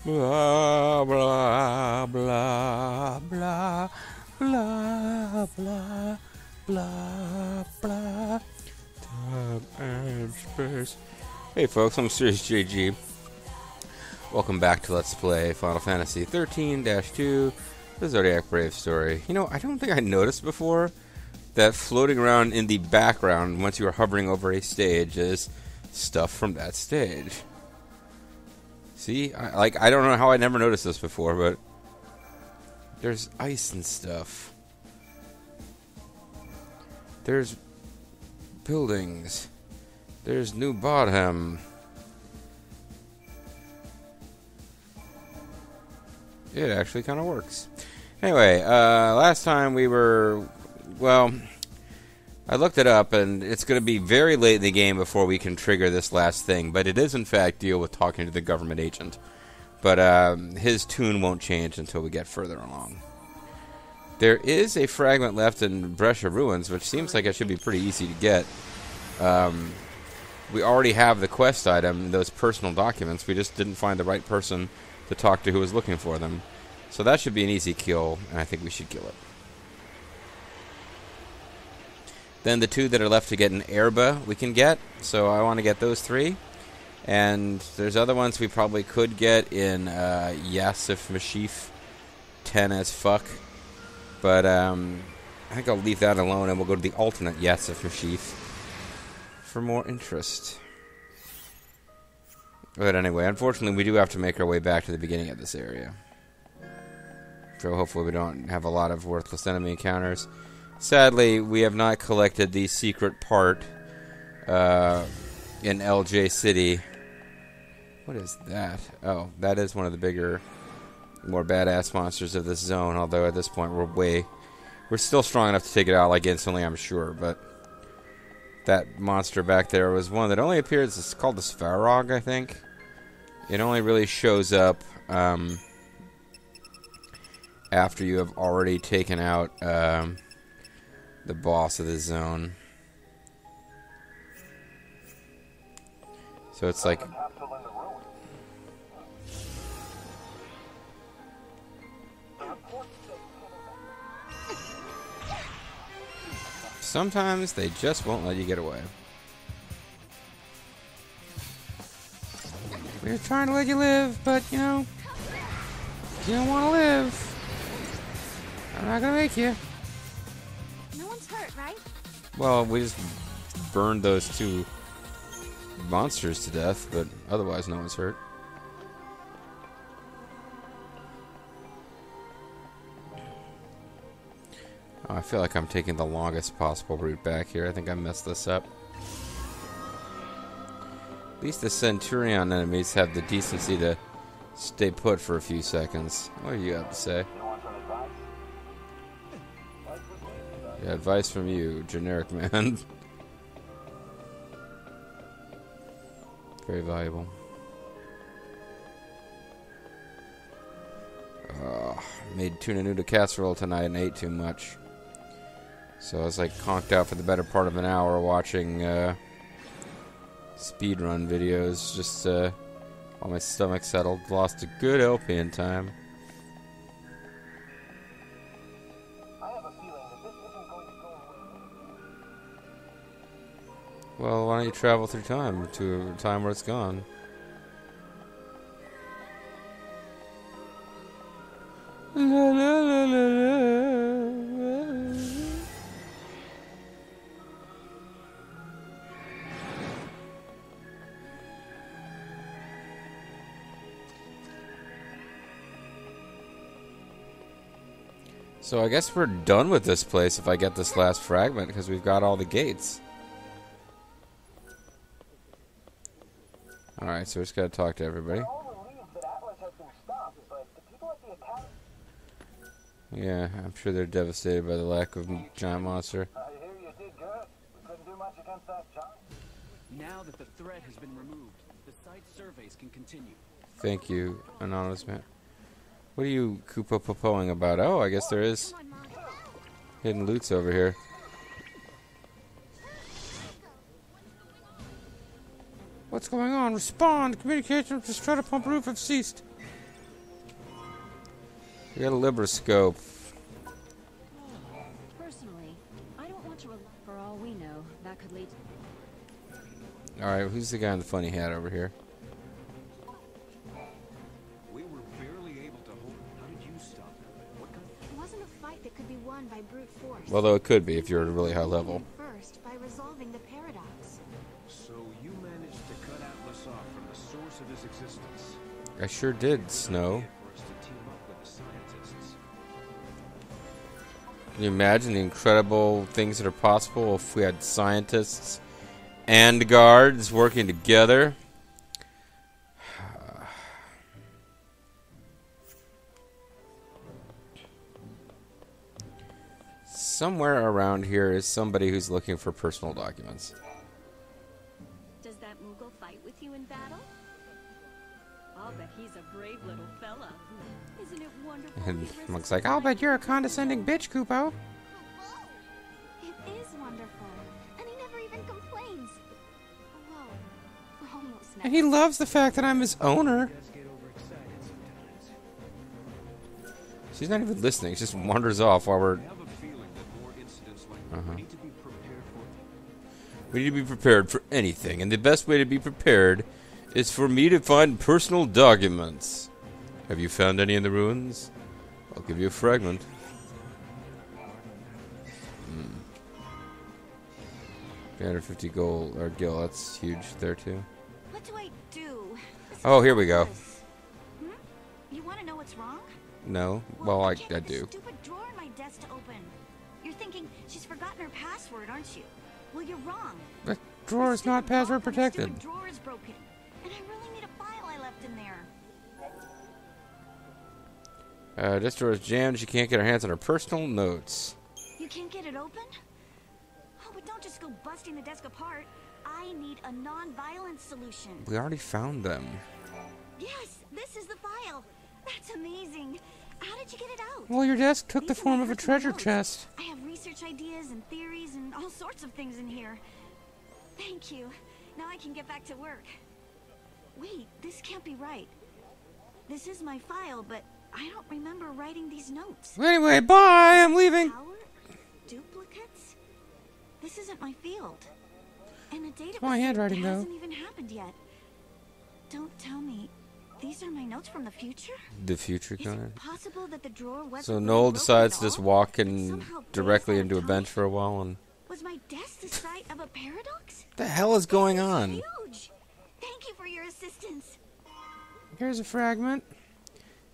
Blah, blah, blah, blah, blah, blah, blah, blah. Time and space. Hey folks, I'm Serious JG. Welcome back to Let's Play Final Fantasy 13-2, the Zodiac Brave story. You know, I don't think I noticed before that floating around in the background once you are hovering over a stage is stuff from that stage. See, I don't know how I never noticed this before, but there's ice and stuff. There's buildings. There's New Bodham. It actually kind of works. Anyway, last time we were, well, I looked it up, and it's going to be very late in the game before we can trigger this last thing, but it is, in fact, deal with talking to the government agent. But his tune won't change until we get further along. There is a fragment left in Brescia Ruins, which seems like it should be pretty easy to get. We already have the quest item, those personal documents. We just didn't find the right person to talk to who was looking for them. So that should be an easy kill, and I think we should kill it. Then the two that are left to get in Erba we can get, so I want to get those three. And there's other ones we probably could get in Yasif Mashif, 10 as fuck. But I think I'll leave that alone and we'll go to the alternate Yasif Mashif for more interest. But anyway, unfortunately we do have to make our way back to the beginning of this area. So hopefully we don't have a lot of worthless enemy encounters. Sadly, we have not collected the secret part in LJ City. What is that? Oh, that is one of the bigger, more badass monsters of this zone, although at this point we're still strong enough to take it out like instantly, I'm sure, but that monster back there was one that only appears, it's called the Svarog, I think. It only really shows up after you have already taken out the boss of the zone. So it's like sometimes they just won't let you get away. We're trying to let you live, but you know, if you don't want to live, I'm not gonna make you. No one's hurt, right? Well, we just burned those two monsters to death, but otherwise no one's hurt. Oh, I feel like I'm taking the longest possible route back here. I think I messed this up. At least the Centurion enemies have the decency to stay put for a few seconds. What do you have to say? Yeah, advice from you, generic man. Very valuable. Made tuna noodle casserole tonight and ate too much. So I was like conked out for the better part of an hour watching speedrun videos. Just while my stomach settled. Lost a good LP in time. Well, why don't you travel through time to a time where it's gone? La, la, la, la, la. So I guess we're done with this place if I get this last fragment because we've got all the gates. Alright, so we just gotta talk to everybody. Yeah, I'm sure they're devastated by the lack of giant monster. Now that the threat has been removed, the site surveys can continue. Thank you, anonymous man. What are you Koopa-popoing about? Oh, I guess there is hidden loots over here. What's going on? Respond! Communications with the Strata Pump roof have ceased. We got a Libroscope. Personally, I don't want to. For all we know, that could lead. Alright, who's the guy in the funny hat over here? We were barely able to hold. How did you stop them? What kind It wasn't a fight that could be won by brute force. Although it could be if you're at a really high level. First, by resolving the paradox. So you managed to cut Atlas off from the source of his existence. I sure did, Snow. For us to team up with the scientists. Can you imagine the incredible things that are possible if we had scientists and guards working together? Somewhere around here is somebody who's looking for personal documents. Does that Moogle fight with you in battle? I'll bet he's a brave little fella. Isn't it wonderful? And he risks Monk's like, his I'll life bet you're a to condescending bitch, Kupo. It is wonderful. And he never even complains. Whoa. Almost never. And he loves the fact that I'm his owner. Guys get overexcited sometimes. She's not even listening. She just wanders off while we're... I have a feeling that more incidents like that need to be prepared for. We need to be prepared for anything, and the best way to be prepared is for me to find personal documents. Have you found any in the ruins? I'll give you a fragment. 350 gold or gil, that's huge there too. What do I do? This is Oh, here we go. hopeless. You want to know what's wrong? No? Well, I can't get this do. Stupid drawer in my desk to open. You're thinking she's forgotten her password, aren't you? Well, you're wrong. The drawer is not password protected. The drawer is broken, and I really need a file I left in there. This drawer is jammed. She can't get her hands on her personal notes. You can't get it open? Oh, but don't just go busting the desk apart. I need a non-violent solution. We already found them. Yes, this is the file. That's amazing. How did you get it out? Well, your desk took the These are form my of a personal treasure notes. chest. I have research ideas and theories and all sorts of things in here. Thank you. Now I can get back to work. Wait, this can't be right. This is my file, but I don't remember writing these notes. Anyway, bye. I'm leaving. Power? Duplicates? This isn't my field. And the date it My was sent handwriting, though. hasn't even happened yet. Don't tell me. These are my notes from the future? The future Is kind it possible that the drawer wasn't So really Noel broken decides at to just all? walk But in somehow directly based into a on bench time? for a while and... Was my desk the site of a paradox? The hell is going This is on? Huge. Thank you for your assistance. Here's a fragment.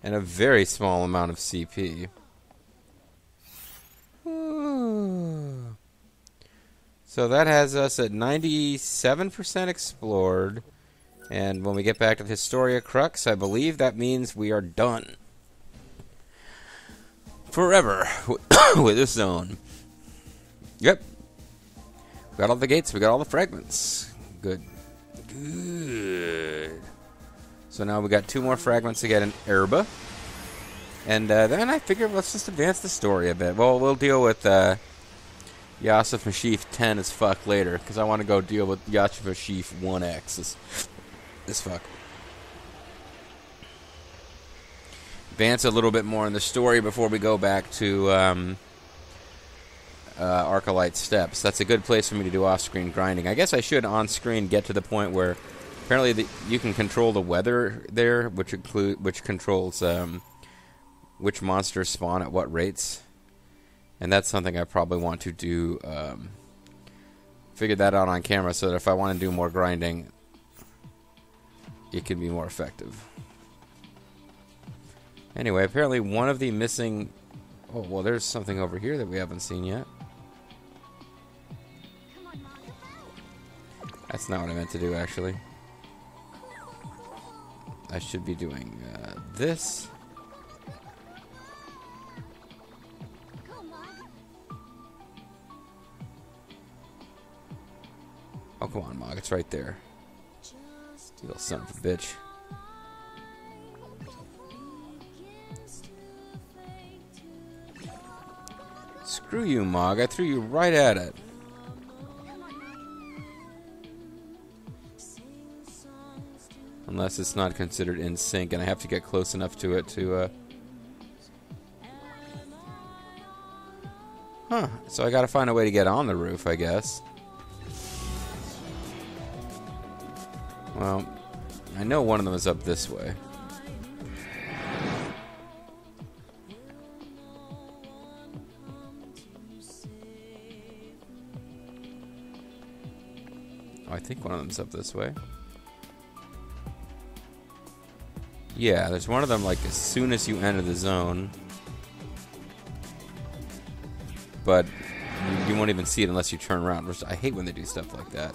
And a very small amount of CP. Ooh. So that has us at 97% explored. And when we get back to the Historia Crux, I believe that means we are done. Forever with this zone. Yep. We got all the gates, we got all the fragments. Good. Good. So now we got 2 more fragments to get in Erba. And then I figured let's just advance the story a bit. Well, we'll deal with Yasuf Mashif 10 as fuck later, because I want to go deal with Yasuf Mashif 1X as fuck. Advance a little bit more in the story before we go back to Arcalite Steps. That's a good place for me to do off-screen grinding. I guess I should on-screen get to the point where apparently you can control the weather there, which controls which monsters spawn at what rates. And that's something I probably want to do, figure that out on camera so that if I want to do more grinding, it can be more effective. Anyway, apparently one of the missing... Oh, well, there's something over here that we haven't seen yet. Come on, Mom. That's not what I meant to do, actually. I should be doing this. Come on. Oh, come on, Mog. It's right there. You little son of a bitch. Screw you, Mog. I threw you right at it. Unless it's not considered in sync, and I have to get close enough to it to Huh. So I gotta find a way to get on the roof, I guess. Well, I know one of them is up this way. Oh, I think one of them's up this way. Yeah, there's one of them like as soon as you enter the zone. But you won't even see it unless you turn around. Which I hate when they do stuff like that.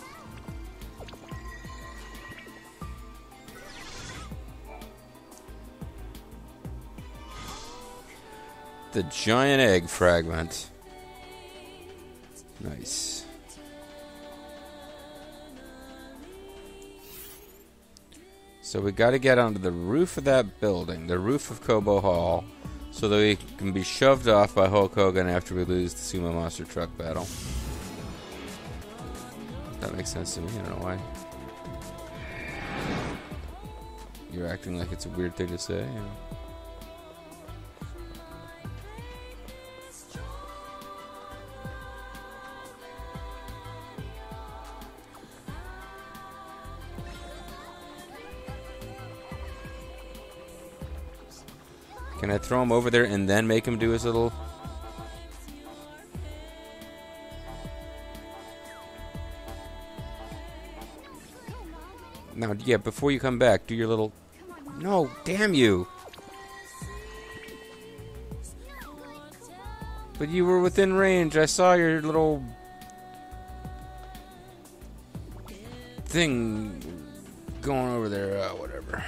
The giant egg fragment. Nice. So we got to get onto the roof of that building, the roof of Kobo Hall, so that we can be shoved off by Hulk Hogan after we lose the Sumo Monster Truck battle. That makes sense to me. I don't know why. You're acting like it's a weird thing to say. Can I throw him over there and then make him do his little... Now, yeah, before you come back, do your little... No, damn you! But you were within range. I saw your little... thing going over there. Whatever.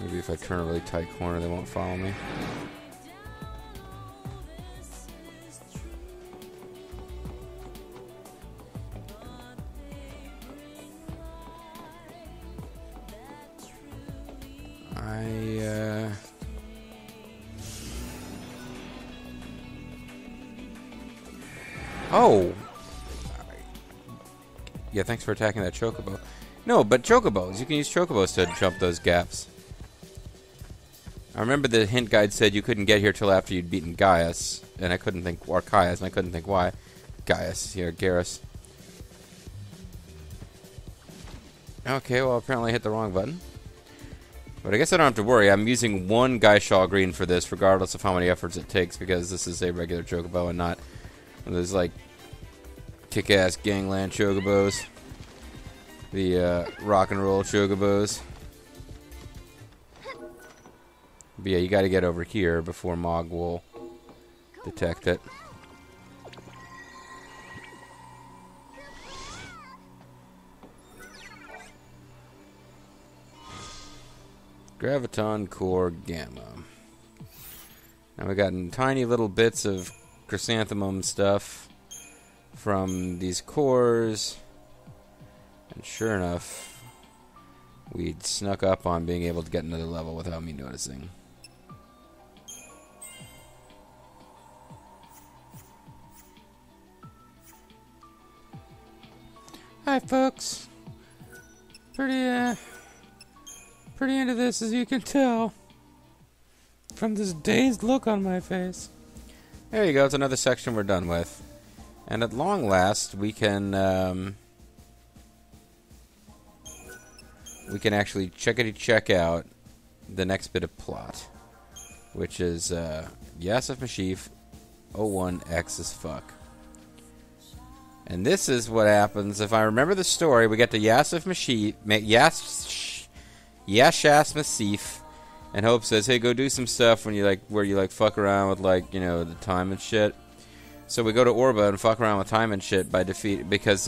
Maybe if I turn a really tight corner, they won't follow me. Oh! Yeah, thanks for attacking that chocobo. No, but chocobos. You can use chocobos to jump those gaps. I remember the hint guide said you couldn't get here till after you'd beaten Gaius, and I couldn't think, or Caius, and I couldn't think why. Gaius, here, Garrus. Okay, well, apparently I hit the wrong button. But I guess I don't have to worry. I'm using one Gaishaw Green for this, regardless of how many efforts it takes, because this is a regular chocobo and not one of those, like, kick-ass gangland chocobos. The, rock and roll chocobos. But yeah, you gotta get over here before Mog will detect it. Graviton Core Gamma. Now we got tiny little bits of chrysanthemum stuff from these cores. And sure enough, we'd snuck up on being able to get another level without me noticing. Hi, folks. Pretty into this, as you can tell from this dazed look on my face. There you go. It's another section we're done with, and at long last, we can actually check out the next bit of plot, which is Yasif Mashif 01X as fuck. And this is what happens if I remember the story. We get to Yasif Mashif, Yashas Masif, and Hope says, "Hey, go do some stuff when you where you fuck around with the time and shit." So we go to Orba and fuck around with time and shit because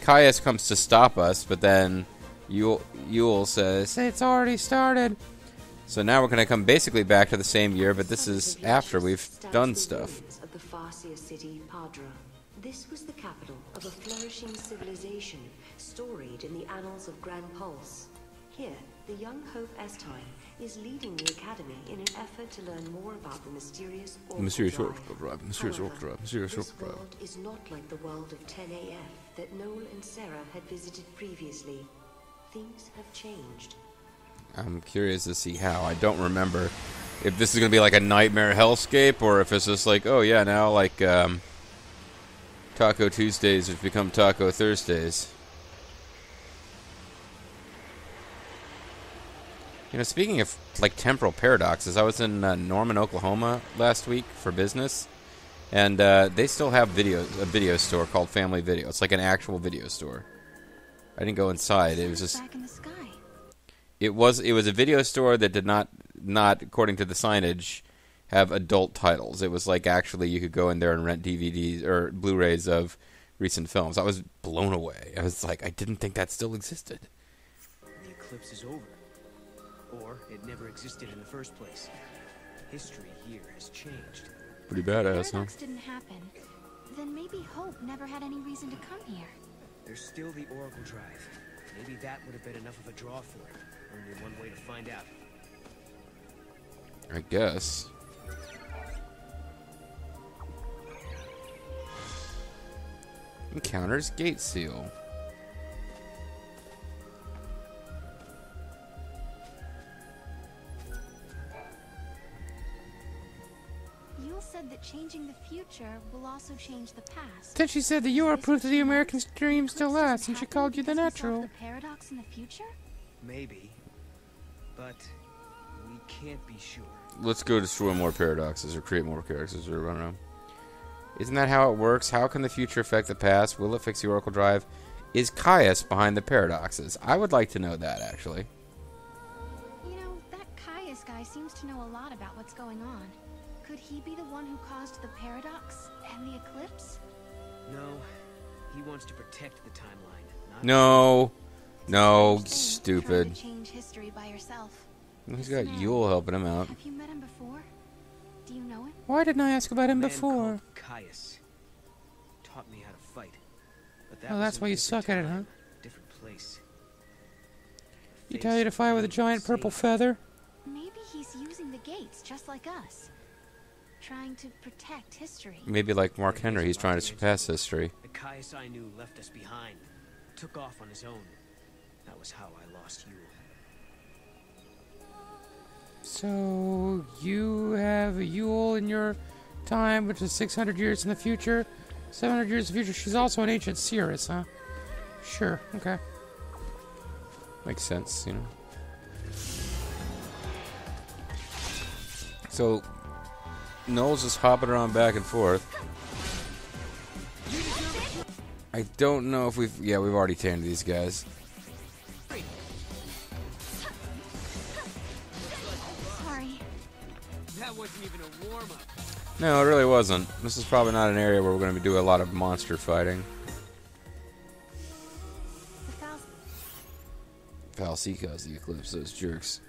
Caius comes to stop us, but then Yule says, "Hey, it's already started." So now we're gonna come basically back to the same year, but this is after we've done stuff. Of the Farseer city, Padra. This was the capital of a flourishing civilization, storied in the annals of Grand Pulse. Here, the young Hope Estine is leading the academy in an effort to learn more about the mysterious Orc Drive. This world is not like the world of 10AF that Noel and Sarah had visited previously. things have changed. I'm curious to see how. I don't remember if this is going to be like a nightmare hellscape or if it's just like, oh yeah, now like Taco Tuesdays have become Taco Thursdays. You know, speaking of like temporal paradoxes, I was in Norman, Oklahoma last week for business, and they still have a video store called Family Video. It's like an actual video store. I didn't go inside. It was just back in the sky. It was a video store that did not according to the signage have adult titles. It was like actually you could go in there and rent DVDs or Blu-rays of recent films. I was blown away. I was like, I didn't think that still existed. The eclipse is over. Or it never existed in the first place. History here has changed. Pretty The badass, huh? paradox didn't happen. Then maybe Hope never had any reason to come here. There's still the Oracle Drive. Maybe that would have been enough of a draw for it. Only one way to find out. I guess. Encounters gate seal. Yule said that changing the future will also change the past. Then she said that you are proof that the American dream still lasts, and she called you the natural. The paradox in the future? Maybe. But we can't be sure. Let's go destroy more paradoxes or create more paradoxes or I don't know. Isn't that how it works? How can the future affect the past? Will it fix the Oracle Drive? Is Caius behind the paradoxes? I would like to know that, actually. You know, that Caius guy seems to know a lot about what's going on. Could he be the one who caused the paradox and the eclipse? No, he wants to protect the timeline. Not No. No, Trying stupid. to change history by yourself. He's got Yule helping him out. Have you met him before? Do you know him? Why didn't I ask about him Man before? called Caius taught me how to fight. But that Oh, was that's in why you a different suck at it, time, huh? Different place. He tell you to fight with a giant purple feather? Maybe he's using the gates just like us. Trying to protect history. Maybe like Mark Henry, he's trying to surpass history. The Caius I knew left us behind. Took off on his own. That was how I lost Yule. So, you have a Yule in your time, which is 600 years in the future. 700 years in the future. She's also an ancient seeress, huh? Sure, okay. Makes sense, you know. So, Noel's just hopping around back and forth. I don't know if we've... Yeah, we've already tamed these guys. Sorry. That wasn't even a warm-up. No, it really wasn't. This is probably not an area where we're going to be doing a lot of monster fighting. The Fal'Cie caused the eclipse, those jerks.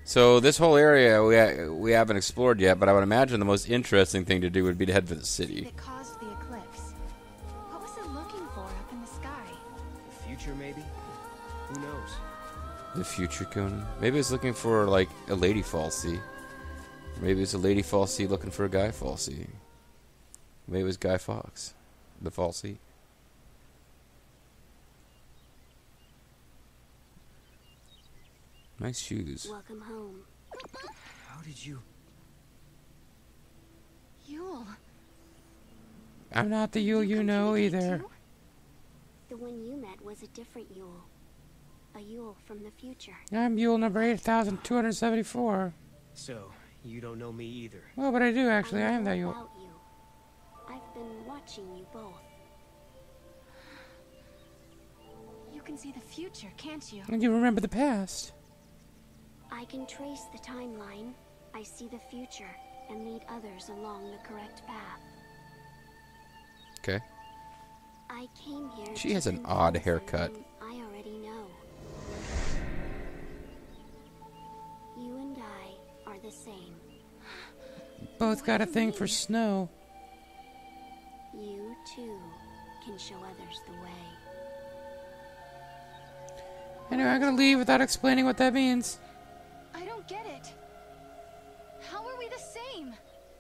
So this whole area we haven't explored yet, but I would imagine the most interesting thing to do would be to head for the city. that caused the eclipse. What was it looking for up in the sky? The future, maybe? Who knows? The future Conan. Maybe it's looking for like a lady Fal'Cie. Maybe it's a lady Fal'Cie looking for a guy Fal'Cie. Maybe it was Guy Fawkes, the Fal'Cie. Nice shoes. Welcome home. How did you... Yule. I'm not the Yule you know communicate either. too? The one you met was a different Yule. A Yule from the future. I'm Yule number 8274. So, you don't know me either. Well, but I do actually. I am know that Yule. about you. I've been watching you both. You can see the future, can't you? And you remember the past. I can trace the timeline. I see the future and lead others along the correct path. Okay. I came here. She to has an confirm odd haircut. something I already know. You and I are the same. Both got a thing for snow. You too can show others the way. Anyway, I'm gonna leave without explaining what that means. I don't get it. How are we the same?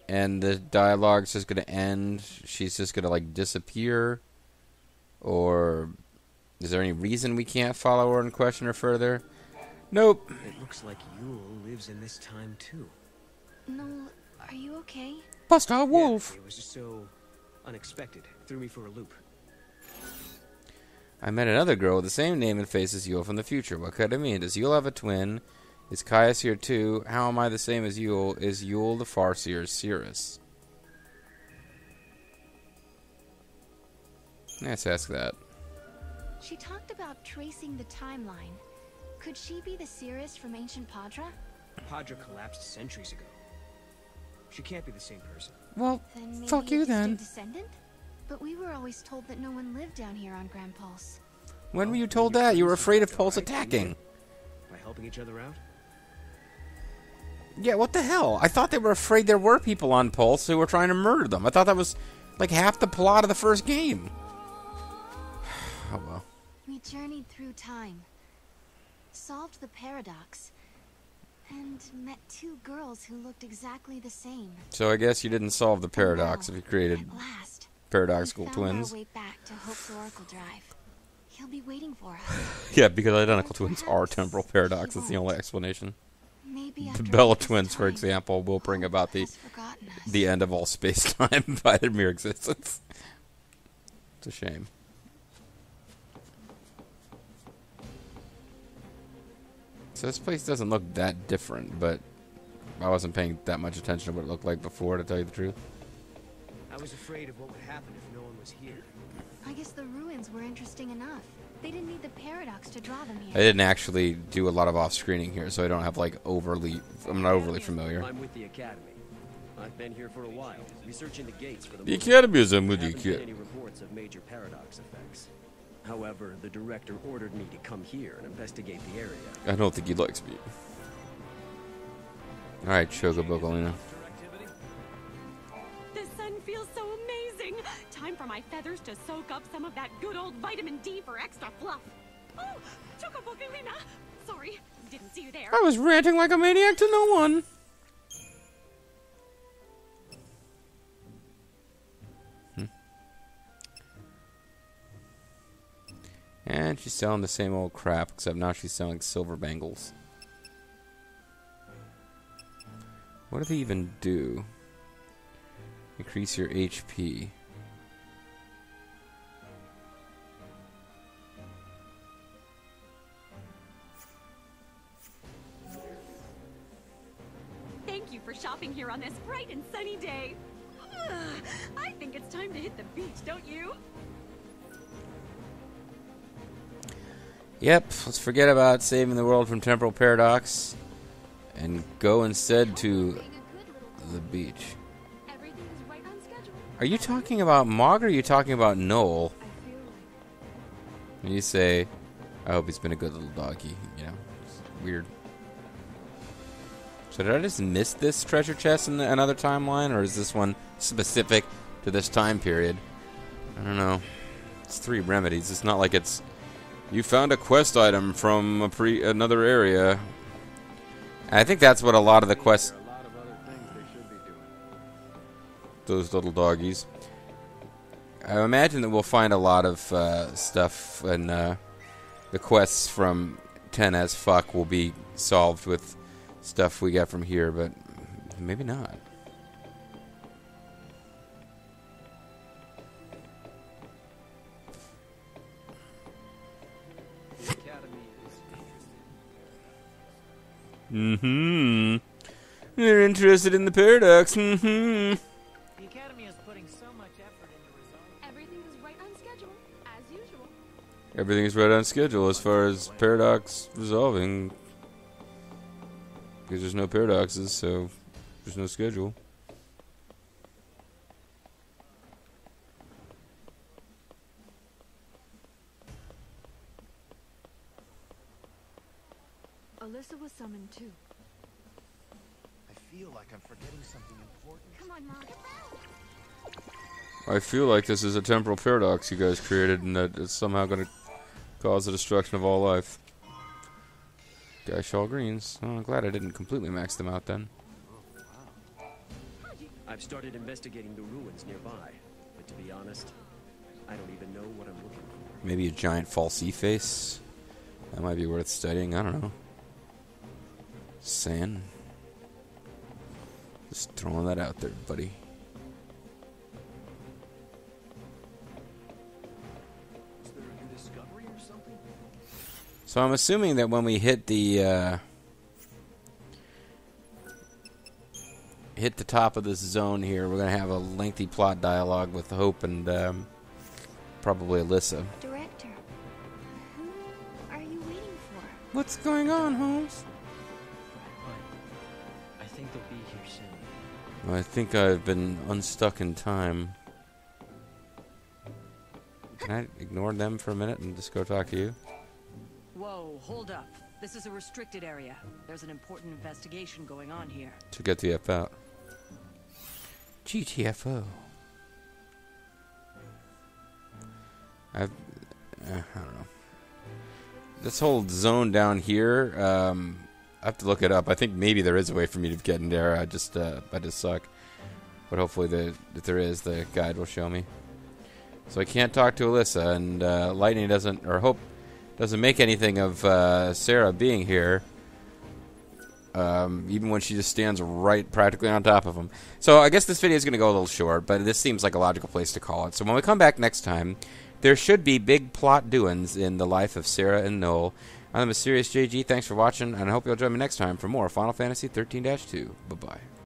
And the dialogue's just gonna end. She's just gonna like disappear, or Is there any reason we can't follow her and question her further? Nope. It looks like Yule lives in this time too. Noel, are you okay? Buster Wolf. Yeah, it was just so unexpected. Threw me for a loop. I met another girl with the same name and face as Yule from the future. What could it mean? Does Yule have a twin? Is Caius here too? How am I the same as Yule? Is Yule the Farseer Cirrus? Let's ask that. She talked about tracing the timeline. Could she be the Cirrus from ancient Padra? Padra collapsed centuries ago. She can't be the same person. Well, Then maybe fuck a you then. distant descendant? But we were always told that no one lived down here on Grand Pulse. When were you told that? You were afraid of Pulse attacking. By helping each other out? Yeah, what the hell? I thought they were afraid there were people on Pulse who were trying to murder them. I thought that was like half the plot of the first game. Oh well. We journeyed through time, solved the paradox, and met two girls who looked exactly the same. So I guess you didn't solve the paradox if you created At last, paradoxical we found twins. our way back to Hope's Oracle Drive. He'll be waiting for us. Yeah, because identical twins are Perhaps temporal he paradox. That's the won't. only explanation. Maybe The after Bella all this twins, for time, example, will bring about Hope the has forgotten us. the end of all space-time by their mere existence. It's a shame. So this place doesn't look that different, but I wasn't paying that much attention to what it looked like before, to tell you the truth. I was afraid of what would happen if no one was here. I guess the ruins were interesting enough. They didn't need the paradox to draw them I here. didn't actually do a lot of off-screening here, so I don't have like I'm not overly familiar. I'm with the Academy. I've been here for a while, researching the gates for the The movie. Academy is with There the haven't been Academy. any reports of major paradox effects. However, the director ordered me to come here and investigate the area. I don't think he likes me. Alright, Chocobo. The sun feels so amazing. Time for my feathers to soak up some of that good old vitamin D for extra fluff. Oh, Chocobogalina. Sorry, didn't see you there. I was ranting like a maniac to no one. And she's selling the same old crap, except now she's selling silver bangles. What do they even do? Increase your HP. Thank you for shopping here on this bright and sunny day. Ugh, I think it's time to hit the beach, don't you? Yep, let's forget about saving the world from temporal paradox and go instead to the beach. Everything is right on schedule. Are you talking about Mog or are you talking about Noel? When you say, I hope he's been a good little doggy, you know, it's weird. So did I just miss this treasure chest in another timeline, or is this one specific to this time period? I don't know. It's 3 remedies. It's not like it's you found a quest item from another area. And I think that's what a lot of the quests. There are a lot of other things they should be doing. Those little doggies. I imagine that we'll find a lot of stuff, and the quests from 10 as fuck will be solved with stuff we get from here, but maybe not. The Academy is interested. Mm-hmm. They're interested in the paradox. Mm-hmm. The Academy is putting so much effort into resolving. Everything is right on schedule, as usual. Everything is right on schedule as far as paradox resolving. Because there's no paradoxes, so there's no schedule. Alyssa was summoned too. I feel like I'm forgetting something important. Come on, Mom. I feel like this is a temporal paradox you guys created, and that it's somehow going to cause the destruction of all life. Guy Shaw Greens. Oh, I'm glad I didn't completely max them out then. I've started investigating the ruins nearby, but to be honest, I don't even know what I'm looking for. Maybe a giant false E-face? That might be worth studying. I don't know. Saying. Just throwing that out there, buddy. Is there a new discovery or something? So I'm assuming that when we hit the top of this zone here, we're gonna have a lengthy plot dialogue with Hope and probably Alyssa. Director, who are you waiting for? What's going on, Holmes? I think they'll be here soon. I think I've been unstuck in time. Can I ignore them for a minute and just go talk to you? Whoa, hold up. This is a restricted area. There's an important investigation going on here. To get the F out. GTFO. I don't know. This whole zone down here, I have to look it up. I think maybe there is a way for me to get in there. I just suck. But hopefully if there is, the guide will show me. So I can't talk to Alyssa, and Lightning doesn't, or Hope doesn't make anything of Sarah being here. Even when she just stands right practically on top of him. So I guess this video is going to go a little short, but this seems like a logical place to call it. So when we come back next time, there should be big plot doings in the life of Sarah and Noel. I'm the Mysterious JG. Thanks for watching, and I hope you'll join me next time for more Final Fantasy 13-2. Bye-bye.